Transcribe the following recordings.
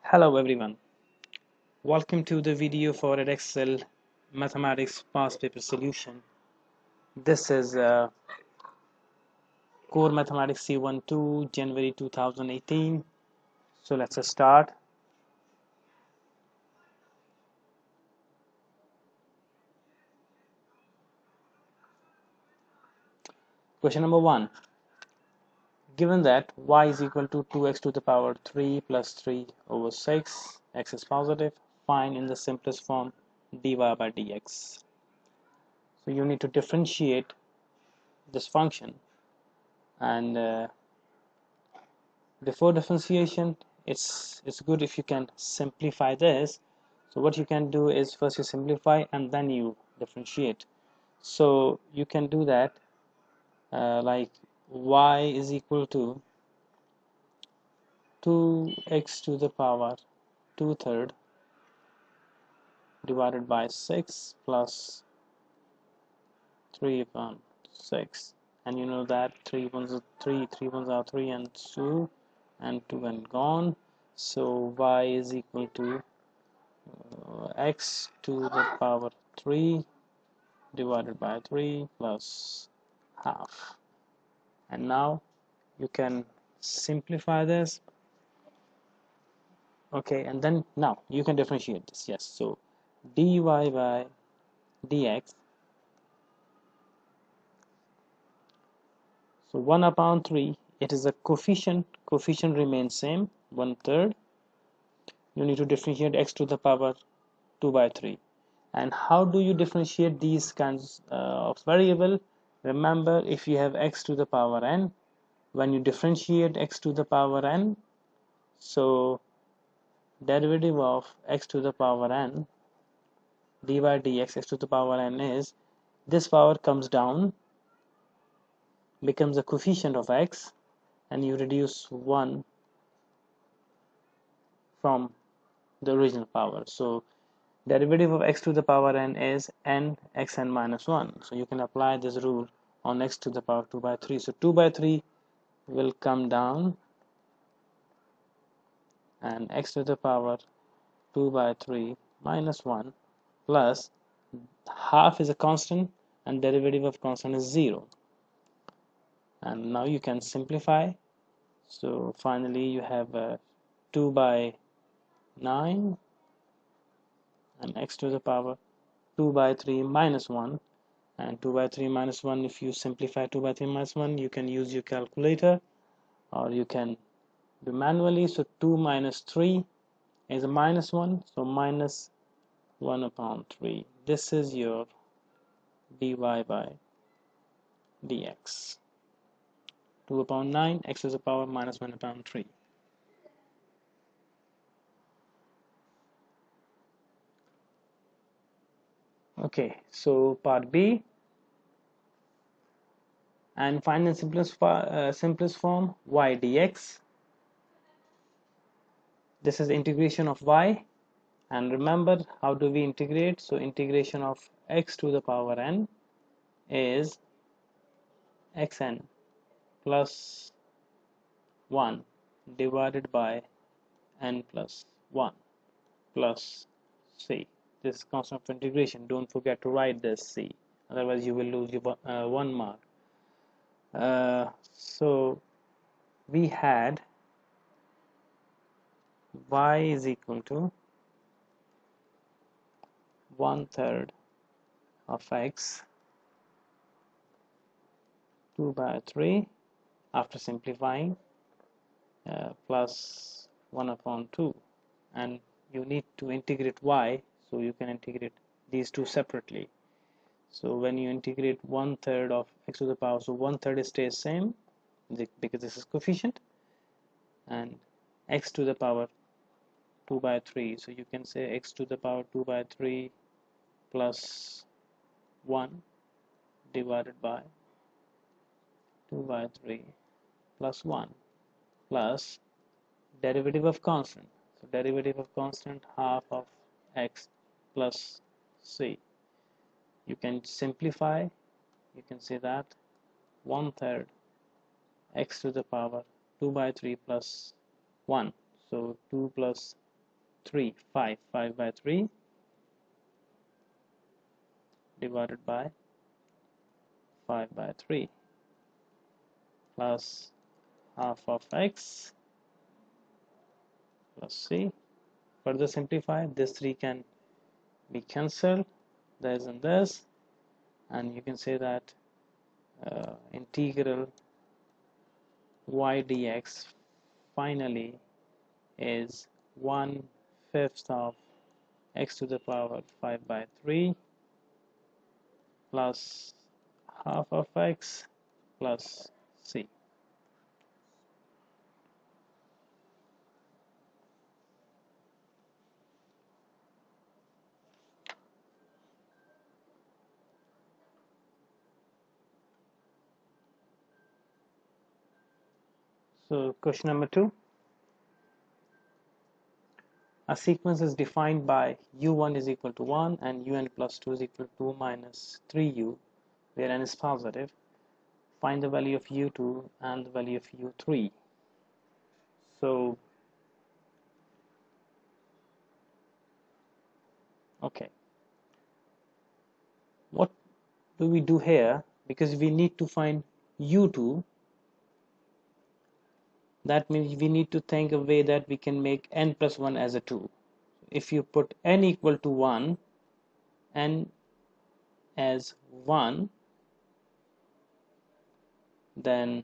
Hello everyone, welcome to the video for Edexcel Mathematics Past Paper Solution. This is Core Mathematics C12 January 2018. So let's start. Question number 1. Given that y is equal to 2x to the power 3 plus 3 over 6, x is positive, find in the simplest form dy by dx. So you need to differentiate this function, and before differentiation it's good if you can simplify this. So what you can do is first you simplify and then you differentiate. So you can do that like y is equal to 2x to the power 2/3 divided by 6 plus 3 upon 6, and you know that 3 ones are 3, 3 ones are 3, and 2 and 2 and gone. So y is equal to x to the power 3 divided by 3 plus half. And now you can simplify this. Okay, and then now you can differentiate this. Yes, so dy by dx, so 1 upon 3, it is a coefficient remains same, 1/3. You need to differentiate x to the power 2 by 3. And how do you differentiate these kinds of variable? Remember, if you have x to the power n, when you differentiate x to the power n, so derivative of x to the power n dy dx x to the power n is this power comes down, becomes a coefficient of x, and you reduce 1 from the original power. So derivative of x to the power n is n xn minus 1. So you can apply this rule on x to the power 2 by 3. So 2 by 3 will come down, and x to the power 2 by 3 minus 1 plus half is a constant, and derivative of constant is 0. And now you can simplify. So finally you have 2 by 9 and x to the power 2 by 3 minus 1, and 2 by 3 minus 1, if you simplify 2 by 3 minus 1, you can use your calculator or you can do manually. So 2 minus 3 is a minus 1, so minus 1 upon 3. This is your dy by dx. 2 upon 9, x to the power minus 1 upon 3. Okay, so part B, and find the simplest form y dx. This is integration of y, and remember how do we integrate? So integration of x to the power n is xn plus 1 divided by n plus 1 plus c. This is constant of integration. Don't forget to write this c, otherwise you will lose your 1 mark. So we had y is equal to 1/3 of x 2 by 3 after simplifying plus 1 upon 2, and you need to integrate y, so you can integrate these two separately. So when you integrate 1/3 of x to the power, so 1/3 stays same because this is coefficient, and x to the power 2 by 3, so you can say x to the power 2 by 3 plus 1 divided by 2 by 3 plus 1 plus derivative of constant. So derivative of constant, half of x plus c. You can simplify. You can say that 1/3 x to the power 2 by 3 plus 1. So 2 plus 3, 5 by 3 divided by 5 by 3 plus half of x plus c. Further simplify, this 3 can be cancelled, this and this, and you can say that integral y dx finally is 1/5 of x to the power 5 by 3 plus half of x plus c. So question number 2. A sequence is defined by u1 is equal to 1 and un plus 2 is equal to 2 minus 3u, where n is positive. Find the value of u2 and the value of u3. So, okay. What do we do here? Because we need to find u2, that means we need to think a way that we can make n plus 1 as a 2. If you put n equal to 1, n as 1, then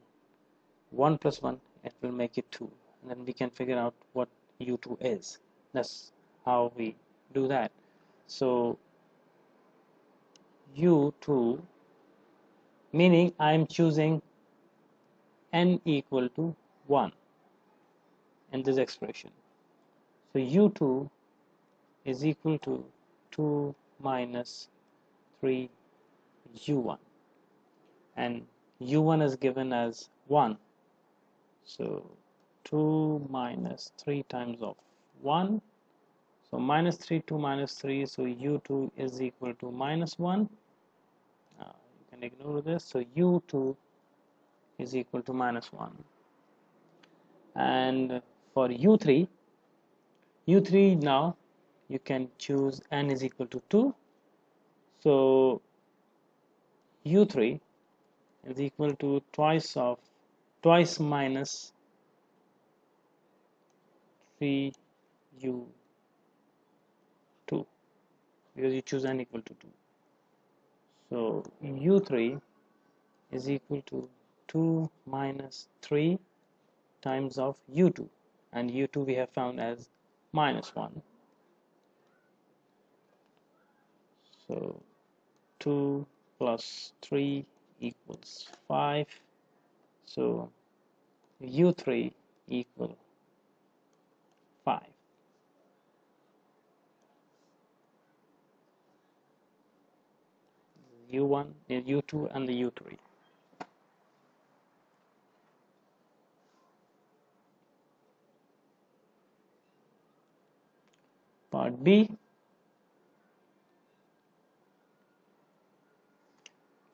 1 plus 1, it will make it 2. And then we can figure out what u2 is. That's how we do that. So u2, meaning I am choosing n equal to 1 in this expression. So u2 is equal to 2 minus 3 u1, and u1 is given as 1. So 2 minus 3 times of 1. So minus 3, 2 minus 3, so u2 is equal to minus 1. You can ignore this. So u2 is equal to minus 1. And for u3 now you can choose n is equal to 2. So u3 is equal to twice minus 3u2, because you choose n equal to 2. So u3 is equal to 2 minus 3 times of u2, and u2 we have found as minus 1. So 2 plus 3 equals 5. So u3 equal 5. u1, u2 and the u3. Part B.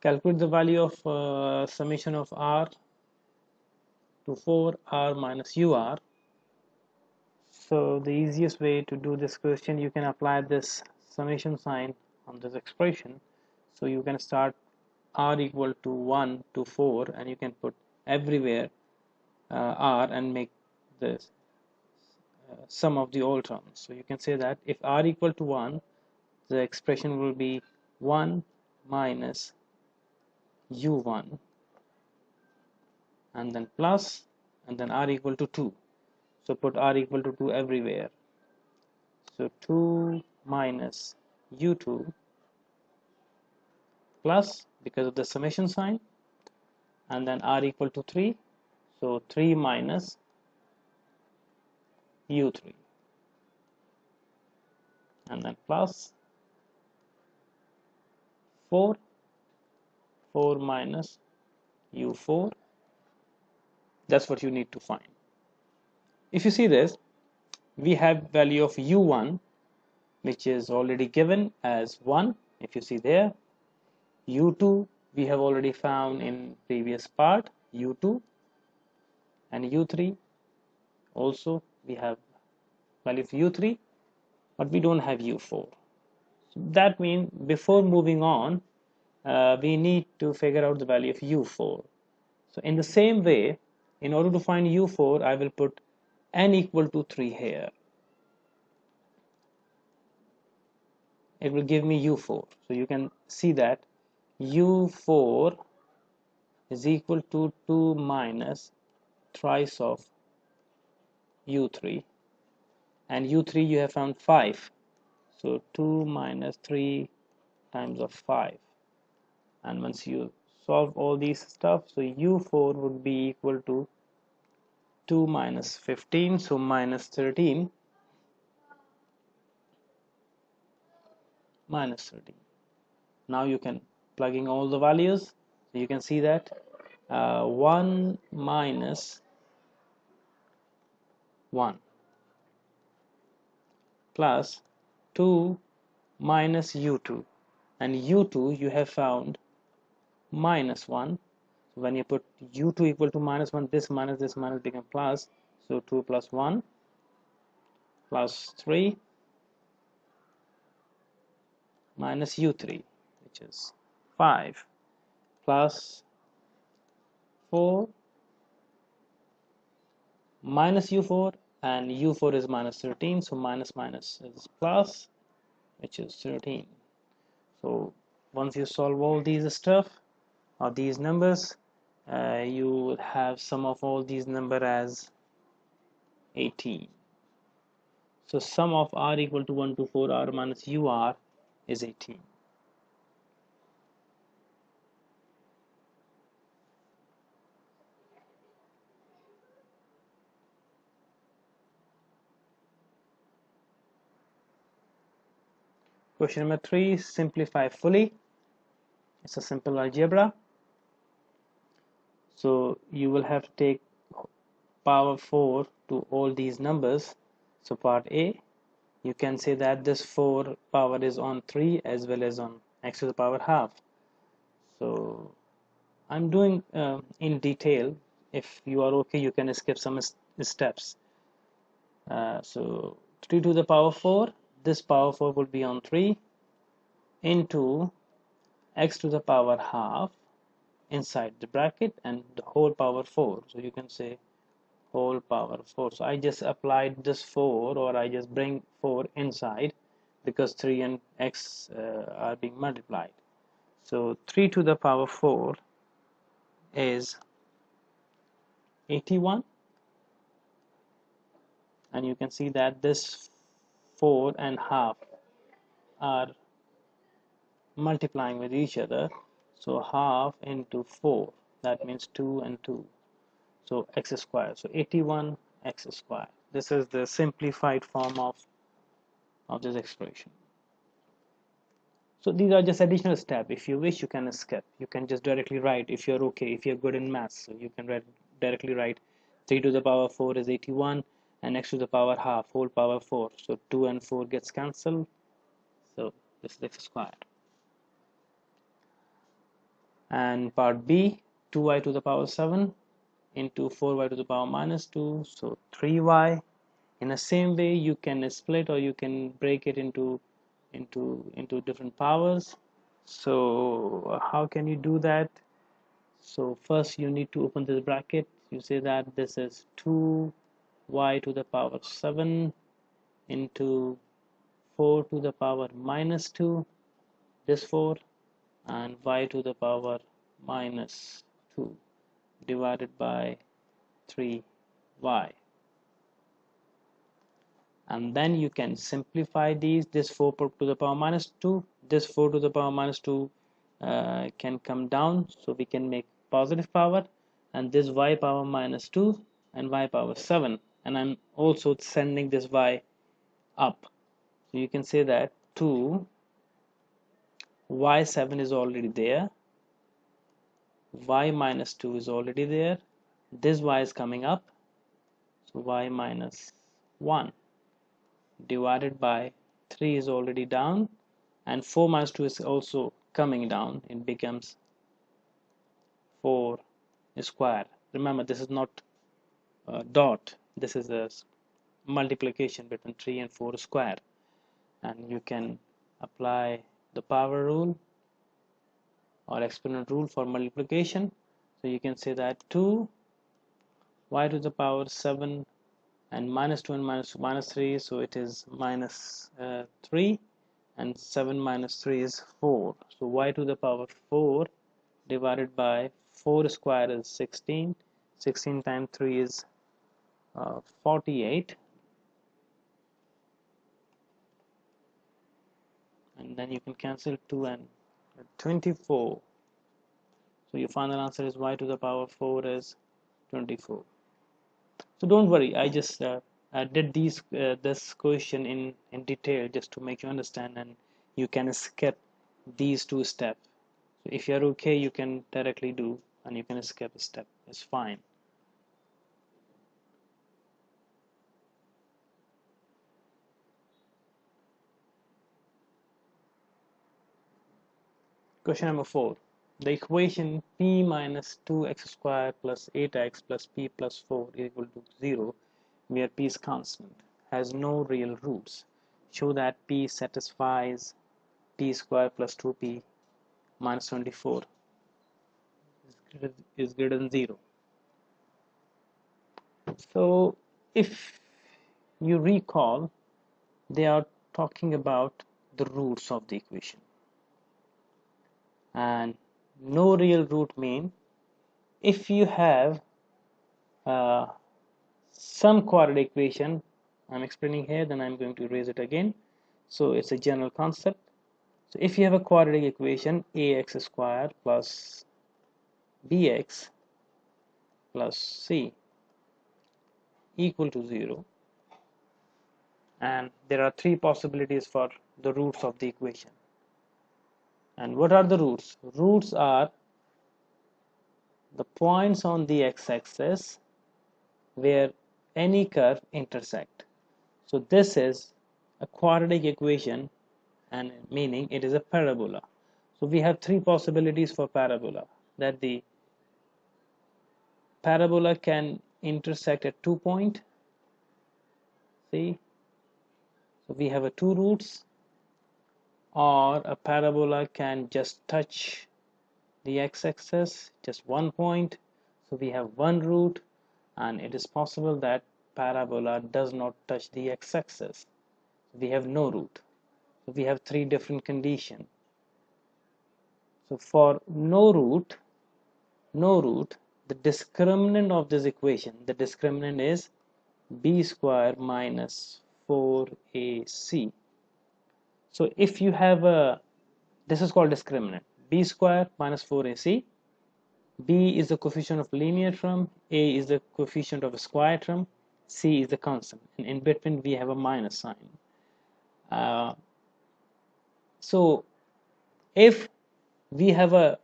Calculate the value of summation of r to 4r minus ur. So the easiest way to do this question, you can apply this summation sign on this expression. So you can start r equal to 1 to 4, and you can put everywhere r and make this sum of the all terms. So you can say that if r equal to 1, the expression will be 1 minus u1, and then plus, and then r equal to 2. So put r equal to 2 everywhere. So 2 minus u2 plus, because of the summation sign, and then r equal to 3. So 3 minus u3, and then plus 4 minus u4. That's what you need to find. If you see this, we have value of u1, which is already given as 1. If you see there, u2 we have already found in previous part, u2, and u3 also we have value of u3, but we don't have u4. So that means before moving on, we need to figure out the value of u4. So in the same way, in order to find u4, I will put n equal to 3 here. It will give me u4. So you can see that u4 is equal to 2 minus thrice of u3, and u3 you have found 5. So 2 minus 3 times of 5, and once you solve all these stuff, so u4 would be equal to 2 minus 15, so minus 13, minus 13. Now you can plug in all the values, so you can see that 1 minus 1 plus 2 minus u2, and u2 you have found minus 1. So when you put u2 equal to minus 1, this minus become plus, so 2 plus 1 plus 3 minus u3, which is 5, plus 4 minus u4, and u4 is minus 13, so minus minus is plus, which is 13. So once you solve all these stuff or these numbers, you will have sum of all these numbers as 18. So sum of r equal to 1 to 4 r minus ur is 18. Question number 3, simplify fully. It's a simple algebra. So you will have to take power 4 to all these numbers. So part A, you can say that this 4 power is on 3 as well as on x to the power half. So I'm doing in detail. If you are okay, you can skip some steps. So 3 to the power 4, this power 4 will be on 3 into x to the power half inside the bracket and the whole power 4. So you can say whole power 4. So I just applied this 4, or I just bring 4 inside because 3 and x are being multiplied. So 3 to the power 4 is 81, and you can see that this 4 and half are multiplying with each other. So half into 4, that means 2 and 2, so x squared. So 81 x squared. This is the simplified form of this expression. So these are just additional steps. If you wish, you can skip. You can just directly write, if you're okay, if you're good in maths, so you can directly write 3 to the power 4 is 81, and x to the power half, whole power 4. So 2 and 4 gets cancelled. So this is x squared. And part B, 2y to the power 7 into 4y to the power minus 2, so 3y. In the same way, you can split or you can break it into different powers. So how can you do that? So first you need to open this bracket. You say that this is 2y to the power 7 into 4 to the power minus 2, this 4, and y to the power minus 2 divided by 3y. And then you can simplify these. This 4 to the power minus 2, this 4 to the power minus 2 can come down, so we can make positive power, and this y power minus 2 and y power 7, and I'm also sending this y up. So you can say that 2 y7 is already there, y minus 2 is already there, this y is coming up, so y minus 1 divided by 3 is already down, and 4 minus 2 is also coming down. It becomes 4 square. Remember, this is not a dot, this is a multiplication between 3 and 4 square. and you can apply the power rule or exponent rule for multiplication. So you can say that 2y to the power 7 and minus 2 and minus 3, so it is minus 3, and 7 minus 3 is 4. So y to the power 4 divided by 4 square is 16. 16 times 3 is 48, and then you can cancel 2 and 24. So your final answer is y to the power 4 is 24. So don't worry, I just did this question in detail just to make you understand, and you can skip these two steps. So if you're okay, you can directly do, and you can skip a step. It's fine. Question number 4. The equation p minus 2x squared plus 8x plus p plus 4 is equal to 0, where p is constant, has no real roots. Show that p satisfies p squared plus 2p minus 24 is greater than 0. So if you recall, they are talking about the roots of the equation, and no real root mean if you have some quadratic equation. I'm explaining here, then I'm going to erase it again. So it's a general concept. So if you have a quadratic equation, ax squared plus bx plus c equal to 0, and there are three possibilities for the roots of the equation. And what are the roots? Roots are the points on the x-axis where any curve intersect. So this is a quadratic equation, and meaning it is a parabola. So we have three possibilities for parabola, that the parabola can intersect at 2 points. See, so we have a two roots, or a parabola can just touch the x-axis, just 1 point. So we have one root, and it is possible that parabola does not touch the x-axis. We have no root. So we have three different conditions. So for no root, the discriminant of this equation, the discriminant is b square minus 4ac. So if you have this is called discriminant, b square minus 4ac. B is the coefficient of linear term, a is the coefficient of a square term, c is the constant, and in between we have a minus sign. So if we have a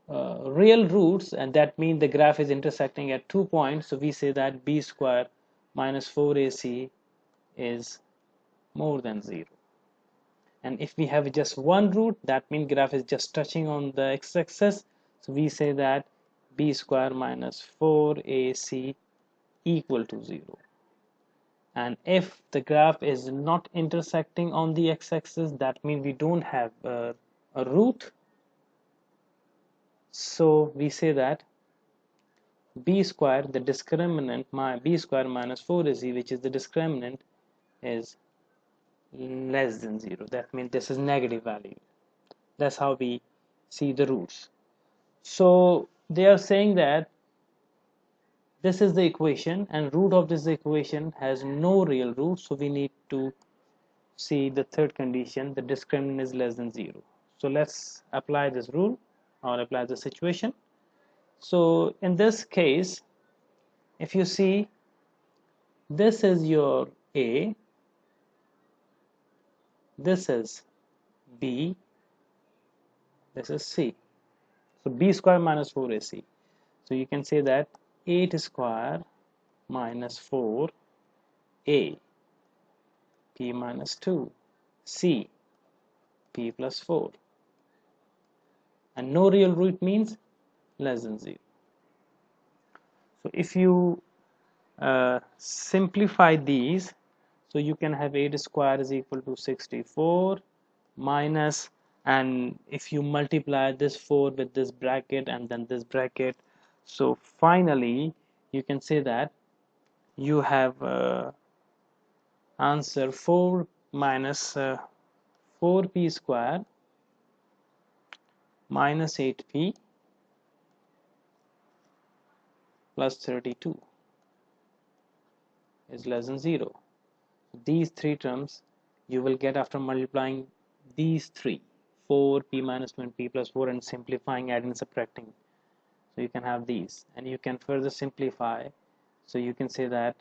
real roots, and that means the graph is intersecting at 2 points, so we say that b square minus 4ac is more than 0. And if we have just one root, that means graph is just touching on the x-axis, so we say that b square minus 4ac equal to 0. And if the graph is not intersecting on the x-axis, that means we don't have a root, so we say that b square, the discriminant, b square minus 4ac, which is the discriminant, is less than 0. That means this is negative value. That's how we see the roots. So they are saying that this is the equation, and root of this equation has no real root, so we need to see the third condition, the discriminant is less than 0. So let's apply this rule, or apply the situation. So in this case, if you see, this is your a, this is b, this is c. So b square minus 4ac. So you can say that 8 square minus 4a, p minus 2, c, p plus 4. And no real root means less than 0. So if you simplify these, So you can have 8 square is equal to 64 minus, and if you multiply this 4 with this bracket and then this bracket, so finally you can say that you have answer 4 minus 4p square minus 8p plus 32 is less than 0. These three terms you will get after multiplying these three, 4p minus 1p plus 4, and simplifying, adding, subtracting. So you can have these, and you can further simplify. So you can say that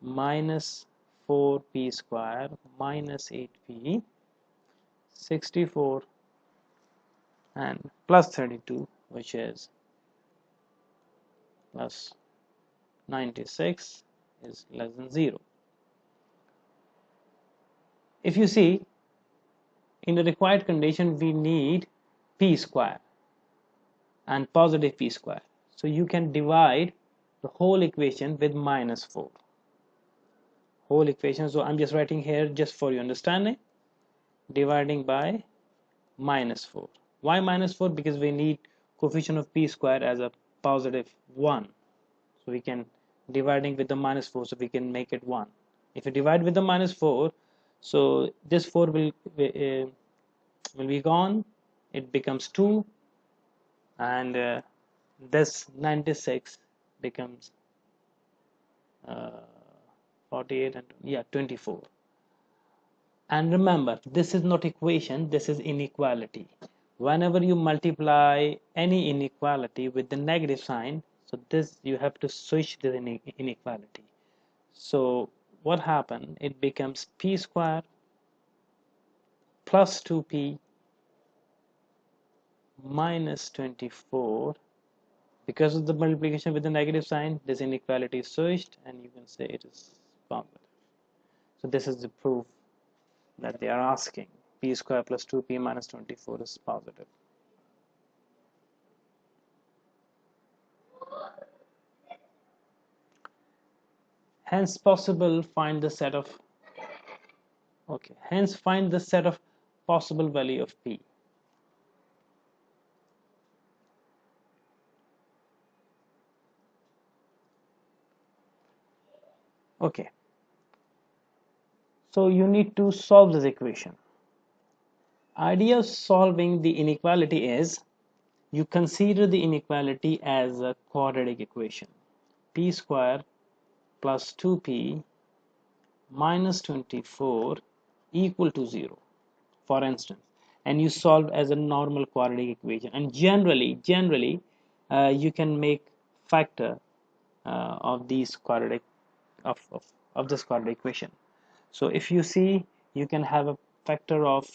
minus 4p square minus 8p, 64, and plus 32, which is plus 96, is less than 0. If you see, in the required condition we need p square and positive p square. So you can divide the whole equation with minus 4. Whole equation, so I'm just writing here just for your understanding, dividing by minus 4. Why minus 4? Because we need coefficient of p square as a positive 1. So we can dividing with the minus 4, so we can make it 1. If you divide with the minus 4, so this 4 will be gone, it becomes 2, and this 96 becomes 48 and 24. And remember, this is not equation, this is inequality. Whenever you multiply any inequality with the negative sign, so this you have to switch the inequality. So what happened? It becomes p square plus 2p minus 24. Because of the multiplication with the negative sign, this inequality is switched, and you can say it is positive. So this is the proof that they are asking. P square plus 2p minus 24 is positive. Hence possible find the set of hence find the set of possible value of p. Okay, so you need to solve this equation. Idea of solving the inequality is you consider the inequality as a quadratic equation. P square plus 2p minus 24 equal to 0, for instance, and you solve as a normal quadratic equation. And generally you can make factor of these quadratic of this quadratic equation. So if you see, you can have a factor of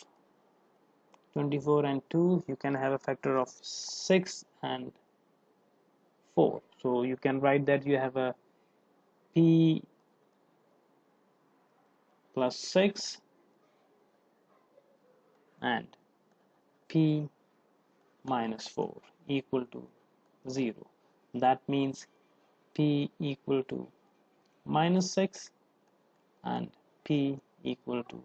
24 and 2, you can have a factor of 6 and 4. So you can write that you have a p plus 6 and p minus 4 equal to 0. That means p equal to minus 6 and p equal to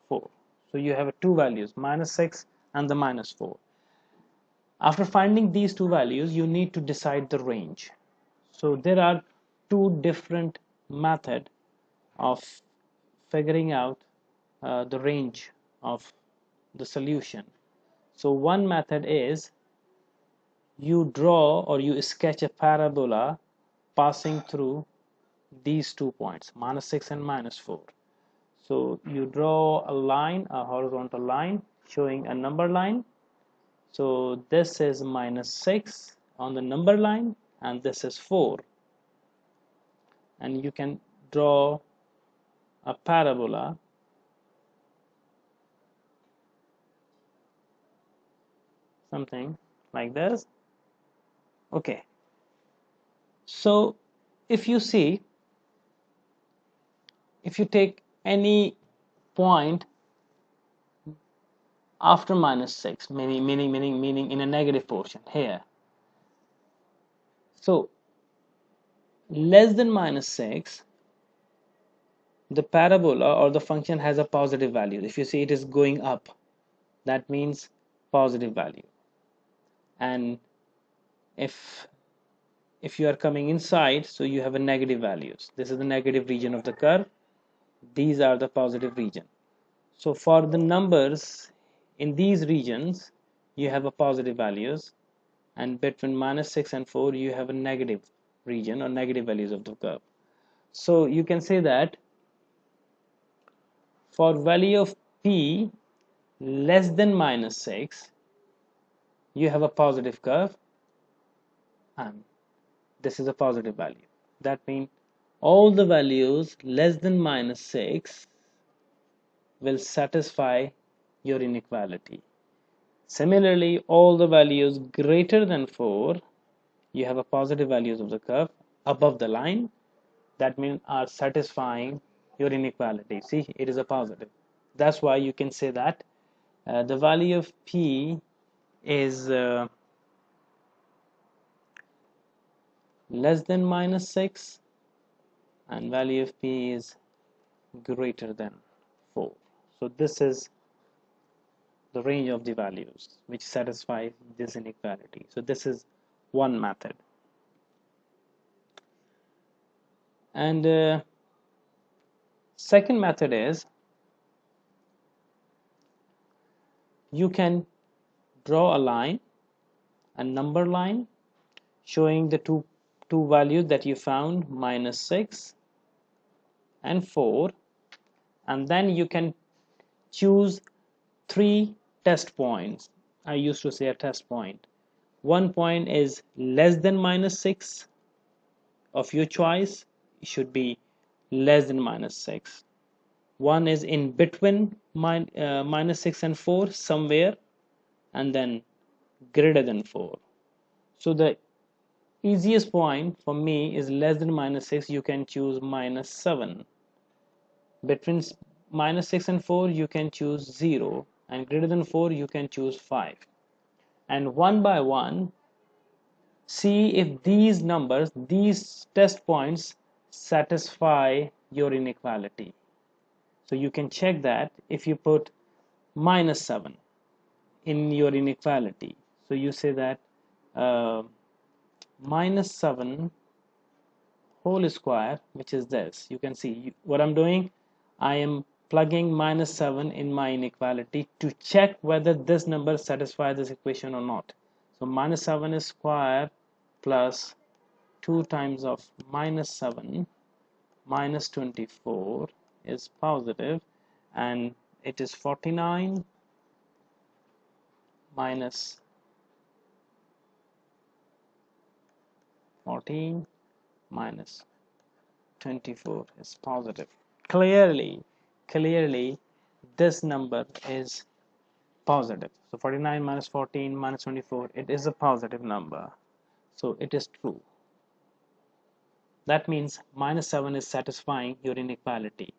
4. So you have two values, minus 6 and the minus 4. After finding these two values, you need to decide the range. So there are two different methods of figuring out the range of the solution. So one method is you draw or you sketch a parabola passing through these 2 points, minus 6 and minus 4. So you draw a line, a horizontal line showing a number line. So this is minus 6 on the number line, and this is 4. And you can draw a parabola something like this. Okay, so if you see, if you take any point after minus 6, meaning in a negative portion here, so less than minus 6 the parabola or the function has a positive value. If you see it is going up, that means positive value. And if you are coming inside, so you have a negative values. This is the negative region of the curve. These are the positive region. So for the numbers in these regions, you have a positive values, and between -6 and 4 you have a negative region or negative values of the curve. So you can say that for value of p less than -6 you have a positive curve, and this is a positive value. That means all the values less than -6 will satisfy your inequality. Similarly, all the values greater than 4, you have a positive values of the curve above the line, that means are satisfying your inequality. See, it is a positive. That's why you can say that the value of p is less than -6 and value of p is greater than 4. So this is the range of the values which satisfy this inequality. So this is one method. And second method is you can draw a line, a number line, showing the two values that you found, -6 and 4, and then you can choose 3 test points. I used to say a test point. One point is less than -6 of your choice, it should be less than -6. One is in between -6 and 4 somewhere, and then greater than 4. So the easiest point for me is less than -6. You can choose -7. Between -6 and 4 you can choose 0, and greater than 4 you can choose 5. And one by one see if these numbers, these test points satisfy your inequality. So you can check that if you put -7 in your inequality, so you say that -7 whole square, which is this. You can see what I'm doing. I am plugging -7 in my inequality to check whether this number satisfies this equation or not. So -7 is square plus 2 times of -7 minus 24 is positive, and it is 49 minus 14 minus 24 is positive. Clearly this number is positive. So 49 minus 14 minus 24, it is a positive number, so it is true. That means -7 is satisfying your inequality.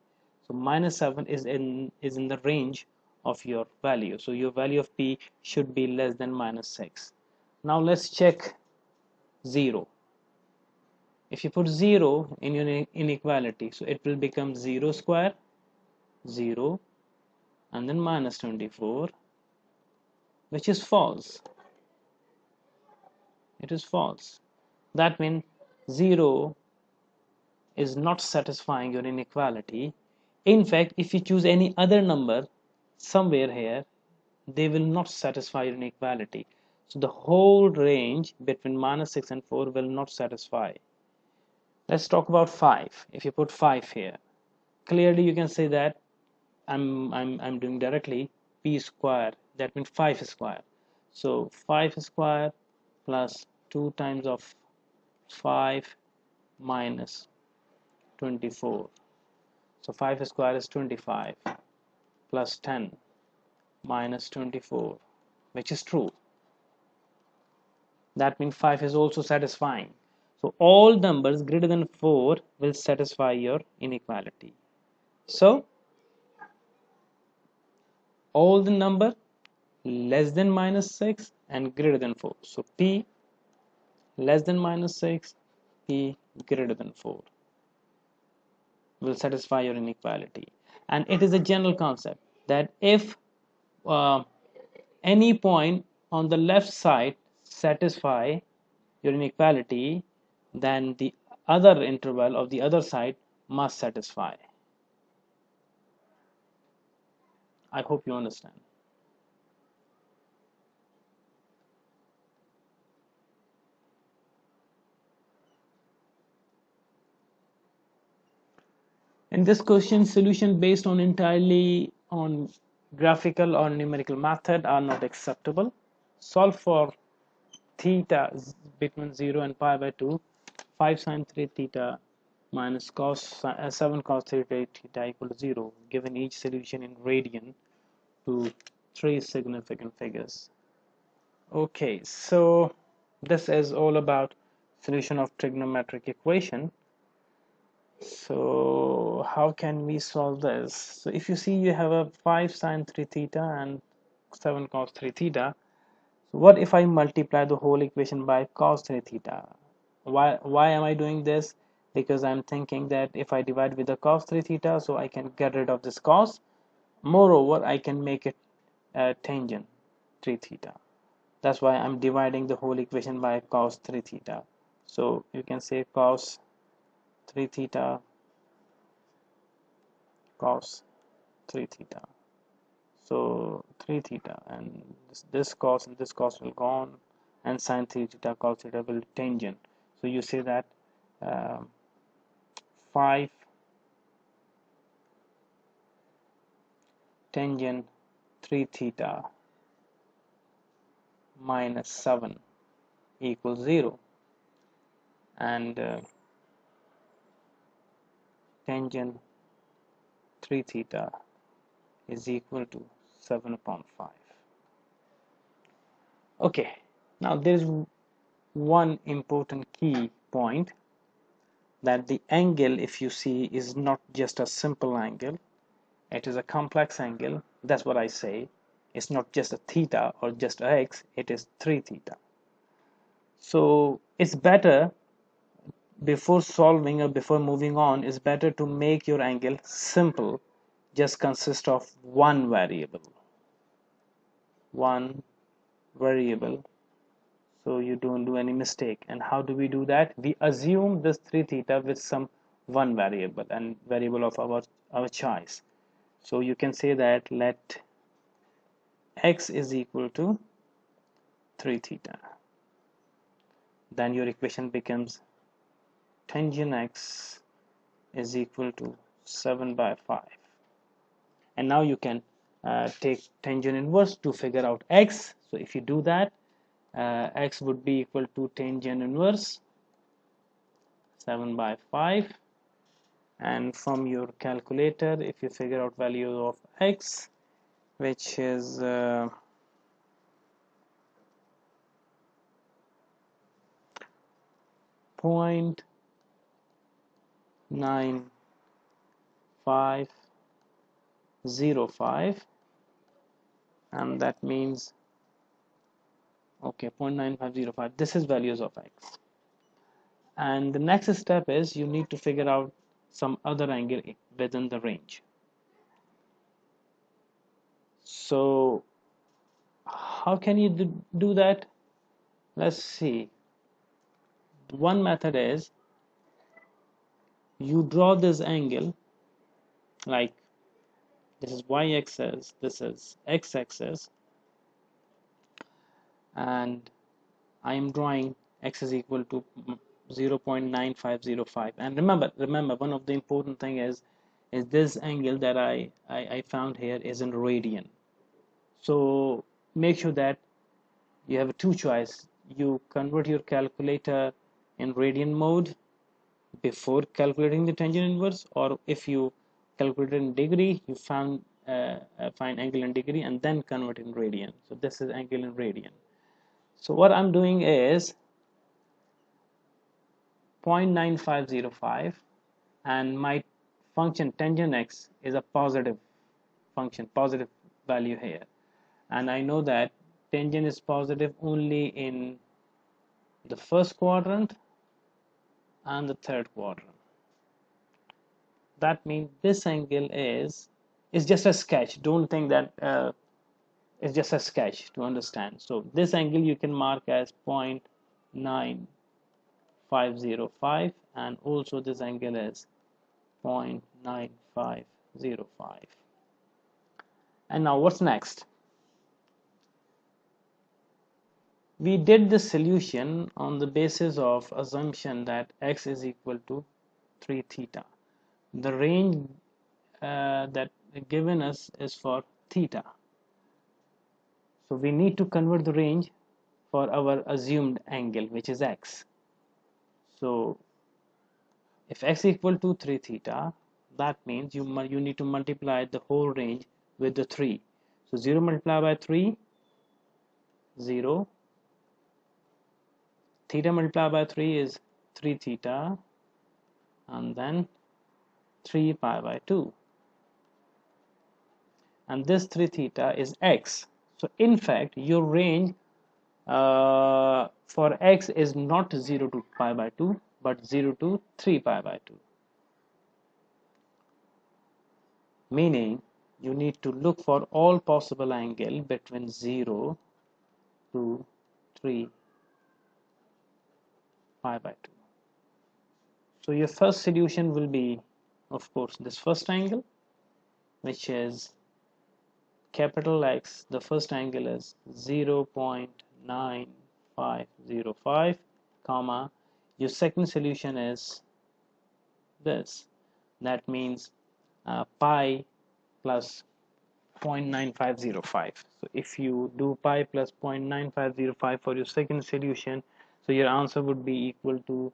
So -7 is in the range of your value. So your value of p should be less than -6. Now let's check 0. If you put 0 in your inequality, so it will become 0 square, 0, and then minus 24, which is false. It is false. That means 0 is not satisfying your inequality. In fact, if you choose any other number somewhere here, they will not satisfy your inequality. So the whole range between -6 and 4 will not satisfy. Let's talk about 5. If you put 5 here, clearly you can say that I'm doing directly p square, that means 5 square. So 5 square plus 2 times of 5 minus 24. So 5 square is 25 plus 10 minus 24, which is true. That means 5 is also satisfying. So all numbers greater than 4 will satisfy your inequality. So all the number less than -6 and greater than 4. So p less than -6, p greater than 4. will satisfy your inequality. And it is a general concept that if uh, any point on the left side satisfy your inequality, then the other interval of the other side must satisfy. I hope you understand. In this question, solution based on entirely on graphical or numerical method are not acceptable. Solve for theta between 0 and pi by 2, 5 sine 3 theta minus cos 7 cos 3 theta equal to 0, given each solution in radian to three significant figures. Okay, so this is all about solution of trigonometric equation. So how can we solve this? So if you see, you have a 5 sine 3 theta and 7 cos 3 theta. So what if I multiply the whole equation by cos 3 theta? Why am I doing this? Because I'm thinking that if I divide with the cos 3 theta, so I can get rid of this cos. Moreover, I can make it tangent 3 theta. That's why I'm dividing the whole equation by cos 3 theta. So you can say cos 3 theta cos 3 theta. So 3 theta, and this cos and this cos will go on, and sine 3 theta cos theta will tangent. So you say that 5 tangent 3 theta minus 7 equals 0, and tangent 3 theta is equal to 7 upon 5. Okay, now there is one important key point, that the angle, if you see, is not just a simple angle, it is a complex angle. That's what I say. It's not just a theta or just a x, it is 3 theta. So it's better, before solving or before moving on, it's better to make your angle simple, just consist of one variable, so you don't do any mistake. And how do we do that? We assume this 3 theta with some one variable, and variable of our choice. So you can say that let x is equal to 3 theta. Then your equation becomes tangent x is equal to 7 by 5. And now you can take tangent inverse to figure out x. So if you do that, x would be equal to tangent inverse 7 by 5. And from your calculator, if you figure out value of x, which is 0.9505, and that means, okay, 0.9505, this is values of x. And the next step is you need to figure out some other angle within the range. So how can you do that? Let's see. One method is you draw this angle like this is y-axis, this is x-axis, and I am drawing x is equal to 0.9505. And remember, one of the important thing is this angle that I found here is in radian. So make sure that you have two choice. You convert your calculator in radian mode before calculating the tangent inverse, or if you calculate in degree, you find angle in degree and then convert in radian. So this is angle in radian. So what I'm doing is 0.9505, and my function tangent x is a positive function, positive value here, and I know that tangent is positive only in the first quadrant and the third quadrant. that means this angle is just a sketch. Don't think that it's just a sketch to understand. So this angle you can mark as 0.9505, and also this angle is 0.9505. And now what's next? We did this solution on the basis of assumption that x is equal to 3 theta. The range that given us is for theta. So we need to convert the range for our assumed angle, which is x. So if x equal to 3 theta, that means you need to multiply the whole range with the 3. So 0 multiplied by 3, 0. Theta multiplied by 3 is 3 theta, and then 3 pi by 2. And this 3 theta is x. So in fact, your range for x is not 0 to pi by 2, but 0 to 3 pi by 2. Meaning, you need to look for all possible angle between 0 to 3 pi by 2. So your first solution will be, of course, this first angle, which is capital X. The first angle is 0.9505, comma. Your second solution is this. That means pi plus 0.9505. So if you do pi plus 0.9505 for your second solution, so your answer would be equal to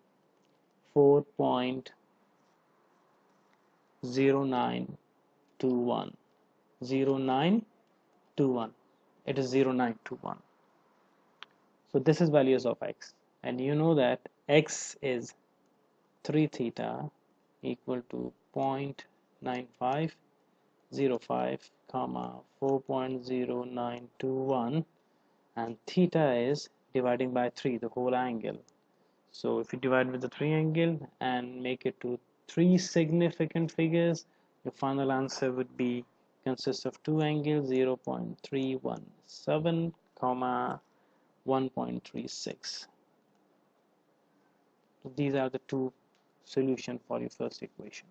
4.0921. 0921. It is 0921. So this is values of x, and you know that x is 3 theta equal to 0.9505 comma 4.0921, and theta is dividing by 3 the whole angle. So if you divide with the 3 angle and make it to 3 significant figures, your final answer would be consists of 2 angles, 0.317 comma 1.36. So these are the two solutions for your first equation.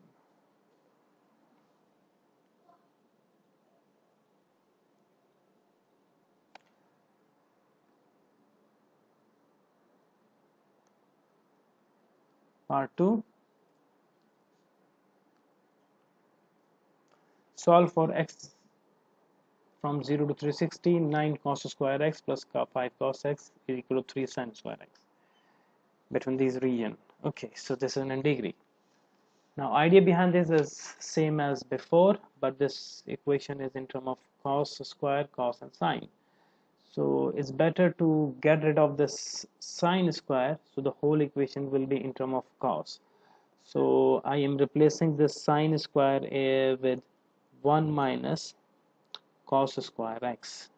Part 2. Solve for x from 0 to 360. 9 cos square x plus 5 cos x is equal to 3 sin square x between these region. Okay, so this is in degree. Now idea behind this is same as before, but this equation is in terms of cos square, cos and sine. So it's better to get rid of this sine square, so the whole equation will be in terms of cos. So I am replacing this sine square with 1 minus cos square x.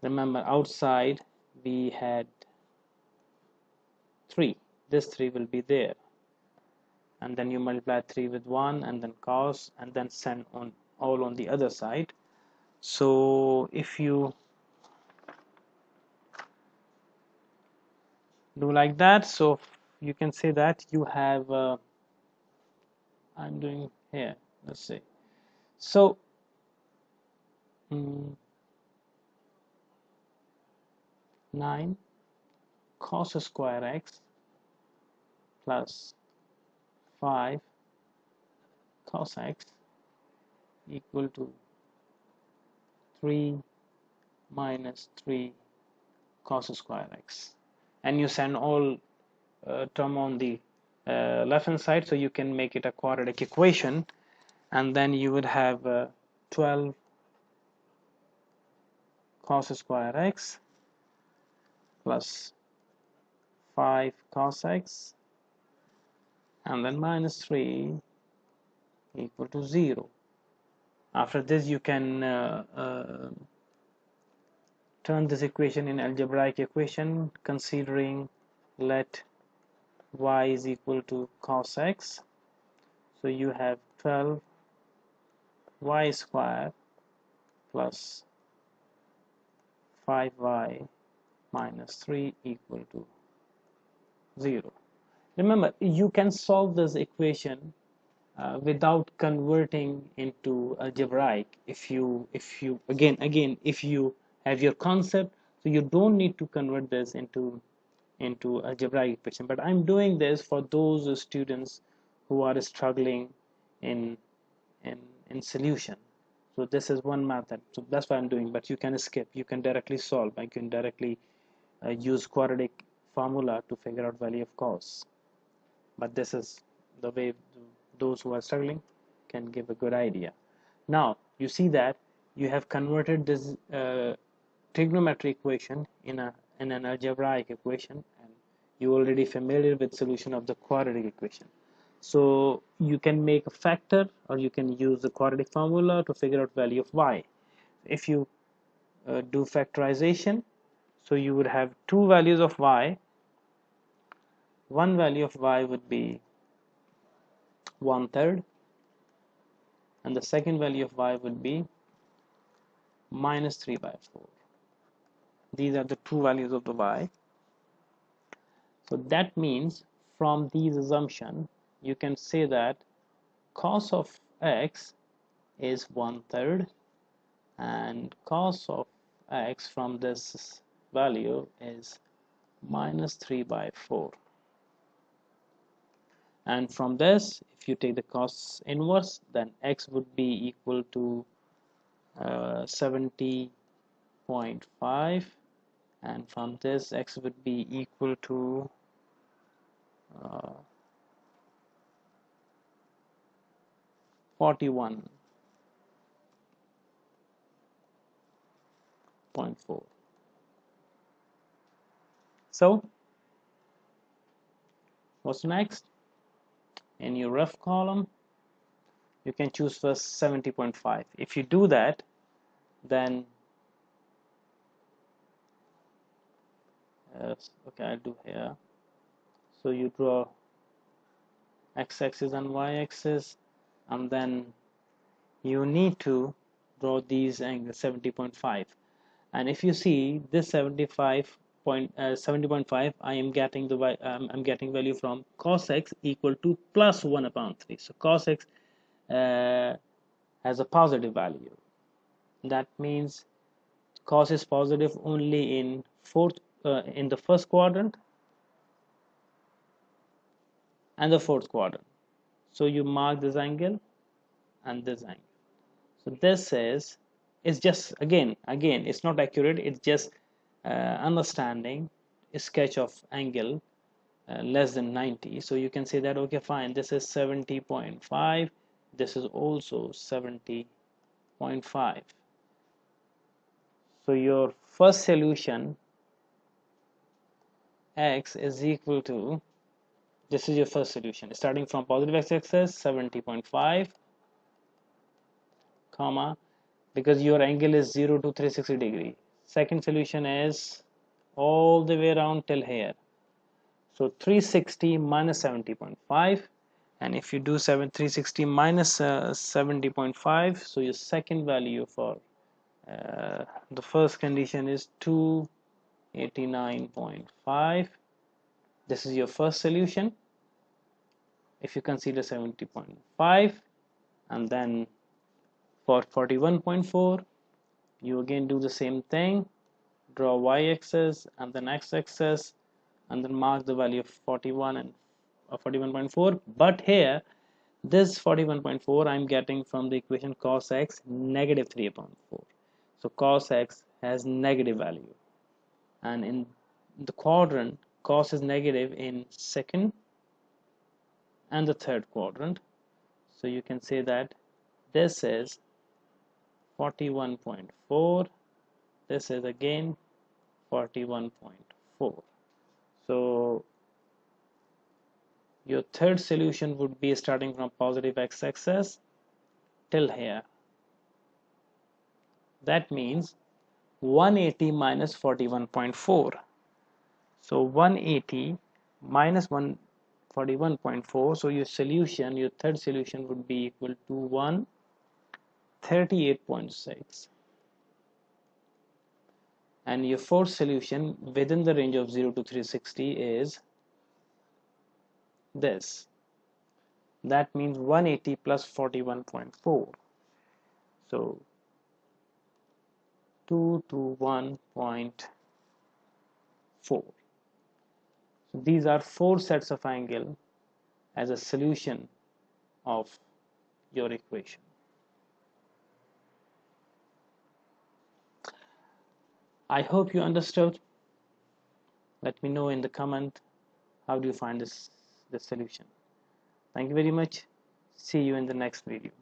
Remember, outside we had 3. This 3 will be there, and then you multiply 3 with 1 and then cos, and then send on all on the other side. So if you do like that, so you can say that you have I'm doing here, let's see, so 9 cos square x plus 5 cos x equal to 3 minus 3 cos square x, and you send all term on the left hand side, so you can make it a quadratic equation, and then you would have 12 cos square x plus 5 cos x, and then minus 3 equal to 0. After this, you can turn this equation in algebraic equation, considering let y is equal to cos x. So you have 12 y square plus 5y minus 3 equal to 0. Remember, you can solve this equation without converting into algebraic if you again if you have your concept, so you don't need to convert this into algebraic equation. But I'm doing this for those students who are struggling in in solution. So this is one method, so that's what I'm doing. But you can skip, you can directly solve, I can directly use quadratic formula to figure out value of cos. But this is the way those who are struggling can give a good idea. Now you see that you have converted this trigonometric equation in an algebraic equation, and you're already familiar with solution of the quadratic equation. So you can make a factor, or you can use the quadratic formula to figure out value of y. If you do factorization, so you would have two values of y. One value of y would be 1/3, and the second value of y would be minus 3/4. These are the two values of the y. So that means from these assumptions you can say that cos of x is 1/3, and cos of x from this value is minus 3/4. And from this, if you take the cos inverse, then x would be equal to 70.5, and from this x would be equal to 41.4. So what's next? In your rough column, you can choose first 70.5. If you do that, then okay, I'll do here. So you draw x-axis and y-axis, and then you need to draw these angles 70.5. And if you see this 70.5, I am getting the I'm getting value from cos x equal to plus 1/3. So cos x has a positive value. That means cos is positive only in the first quadrant and the fourth quadrant. So you mark this angle and this angle. So this is, it's just again it's not accurate, it's just understanding a sketch of angle less than 90. So you can say that okay, fine, this is 70.5, this is also 70.5. so your first solution x is equal to, this is your first solution starting from positive x-axis 70.5, comma, because your angle is 0 to 360 degree. Second solution is all the way around till here, so 360 minus 70.5, and if you do 360 minus 70.5, so your second value for the first condition is 289.5. this is your first solution if you consider 70.5. and then for 41.4 you again do the same thing, draw y-axis and then x-axis, and then mark the value of 41 and 41.4. but here this 41.4 I'm getting from the equation cos x negative 3/4. so cos x has negative value, and in the quadrant cos is negative in second and the third quadrant. So you can say that this is 41.4, this is again 41.4. so your third solution would be starting from positive x-axis till here. That means 180 minus 41.4. so 180 minus 1 41.4. So your solution, your third solution would be equal to 138.6. And your fourth solution within the range of 0 to 360 is this. That means 180 plus 41.4. So 221.4. So these are four sets of angle as a solution of your equation. I hope you understood. Let me know in the comment how do you find this solution. Thank you very much. See you in the next video.